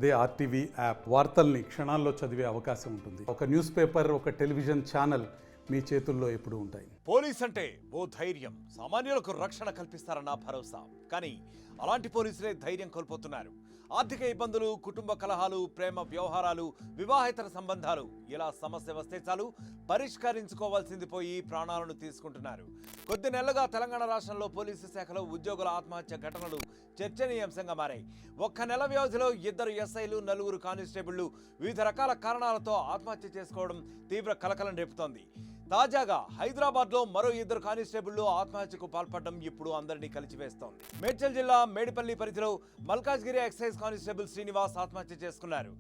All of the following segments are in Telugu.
అదే ఆర్టీవీ యాప్ వార్తల్ని క్షణాల్లో చదివే అవకాశం ఉంటుంది. ఒక న్యూస్ పేపర్, ఒక టెలివిజన్ ఛానల్ మీ చేతుల్లో ఎప్పుడూ ఉంటాయి. పోలీస్ అంటే ఓ ధైర్యం, సామాన్యులకు రక్షణ కల్పిస్తారన్న భరోసా. కానీ అలాంటి పోలీసులే ధైర్యం కోల్పోతున్నారు. ఆర్థిక ఇబ్బందులు, కుటుంబ కలహాలు, ప్రేమ వ్యవహారాలు, వివాహేతర సంబంధాలు, ఇలా సమస్య వస్తే చాలు పరిష్కరించుకోవాల్సింది పోయి ప్రాణాలను తీసుకుంటున్నారు. కొద్ది నెలలుగా తెలంగాణ రాష్ట్రంలో పోలీసు శాఖలో ఉద్యోగుల ఆత్మహత్య ఘటనలు చర్చనీయాంశంగా మారాయి. ఒక్క నెల వ్యవధిలో 2 ఎస్ఐలు, 4 కానిస్టేబుళ్లు వివిధ రకాల కారణాలతో ఆత్మహత్య చేసుకోవడం తీవ్ర కలకలం రేపుతోంది. తాజాగా హైదరాబాద్లో మరో 2 కానిస్టేబుళ్లు ఆత్మహత్యకు పాల్పడడం ఇప్పుడు అందరినీ కలిచివేస్తోంది. మేడ్చల్ జిల్లా మేడిపల్లి పరిధిలో మల్కాజ్గిరి ఎక్సైజ్ కానిస్టేబుల్ శ్రీనివాస్ ఆత్మహత్య చేసుకున్నారు.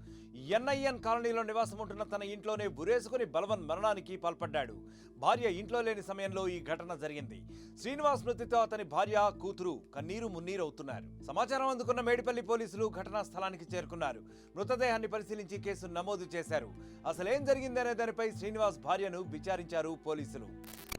ఎన్ఐఎన్ కాలనీలో నివాసం ఉంటున్న తన ఇంట్లోనే ఉరేసుకుని బలవన్ మరణానికి పాల్పడ్డాడు. భార్య ఇంట్లో లేని సమయంలో ఈ ఘటన జరిగింది. శ్రీనివాస్ మృతితో అతని భార్య, కూతురు కన్నీరు మున్నీరవుతున్నారు. సమాచారం అందుకున్న మేడిపల్లి పోలీసులు ఘటనా స్థలానికి చేరుకున్నారు. మృతదేహాన్ని పరిశీలించి కేసు నమోదు చేశారు. అసలేం జరిగిందనే దానిపై శ్రీనివాస్ భార్యను విచారించారు పోలీసులు.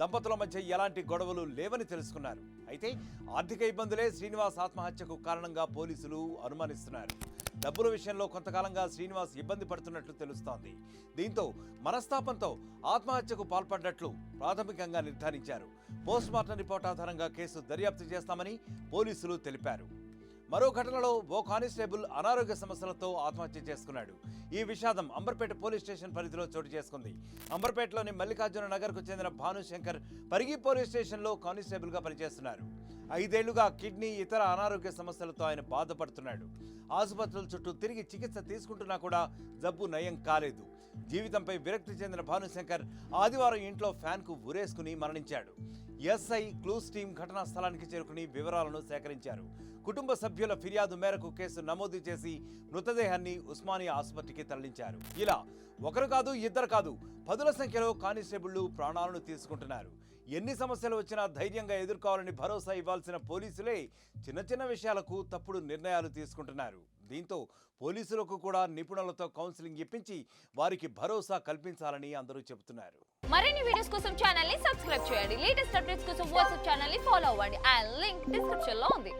దంపతుల మధ్య ఎలాంటి గొడవలు లేవని తెలుసుకున్నారు. అయితే ఆర్థిక ఇబ్బందులే శ్రీనివాస్ ఆత్మహత్యకు కారణంగా పోలీసులు అనుమానిస్తున్నారు. డబ్బుల విషయంలో కొంతకాలంగా శ్రీనివాస్ ఇబ్బంది పడుతున్నట్లు తెలుస్తోంది. దీంతో మనస్తాపంతో ఆత్మహత్యకు పాల్పడ్డట్లు ప్రాథమికంగా నిర్ధారించారు. పోస్ట్మార్టం రిపోర్ట్ ఆధారంగా కేసు దర్యాప్తు చేస్తామని పోలీసులు తెలిపారు. మరో ఘటనలో ఓ కానిస్టేబుల్ అనారోగ్య సమస్యలతో ఆత్మహత్య చేసుకున్నాడు. ఈ విషాదం అంబర్పేట పోలీస్ స్టేషన్ పరిధిలో చోటు చేసుకుంది. అంబర్పేటలోని మల్లికార్జున నగర్కు చెందిన భానుశంకర్ పరిగి పోలీస్ స్టేషన్లో కానిస్టేబుల్గా పనిచేస్తున్నారు. 5 ఏళ్లుగా కిడ్నీ, ఇతర అనారోగ్య సమస్యలతో ఆయన బాధపడుతున్నాడు. ఆసుపత్రుల చుట్టూ తిరిగి చికిత్స తీసుకుంటున్నా కూడా జబ్బు నయం కాలేదు. జీవితంపై విరక్తి చెందిన భానుశంకర్ ఆదివారం ఇంట్లో ఫ్యాన్కు ఉరేసుకుని మరణించాడు. ఎస్ఐ క్లూస్ టీం ఘటనా స్థలానికి చేరుకుని వివరాలను సేకరించారు. కుటుంబ సభ్యుల ఫిర్యాదు మేరకు కేసు నమోదు చేసి మృతదేహాన్ని ఉస్మానియా ఆసుపత్రికి తరలించారు. ఇలా ఒకరు కాదు, 2 కాదు, 10ల సంఖ్యలో కానిస్టేబుళ్లు ప్రాణాలను తీసుకుంటున్నారు. ఎన్ని సమస్యలు వచ్చినా ధైర్యంగా ఎదుర్కోవాలని భరోసా ఇవ్వాల్సిన పోలీసులే చిన్న చిన్న విషయాలకు తప్పుడు నిర్ణయాలు తీసుకుంటున్నారు. దీంతో పోలీసులకు కూడా నిపుణులతో కౌన్సిలింగ్ ఇప్పించి వారికి భరోసా కల్పించాలని అందరూ చెబుతున్నారు. మరిన్ని వీడియోస్ కోసం ఛానల్ ని సబ్స్క్రైబ్ చేయండి. లేటెస్ట్ అప్డేట్స్ కోసం వాట్సాప్ ఛానల్ ని ఫాలో అవ్వండి. ఆ లింక్ డిస్క్రిప్షన్ లో ఉంది.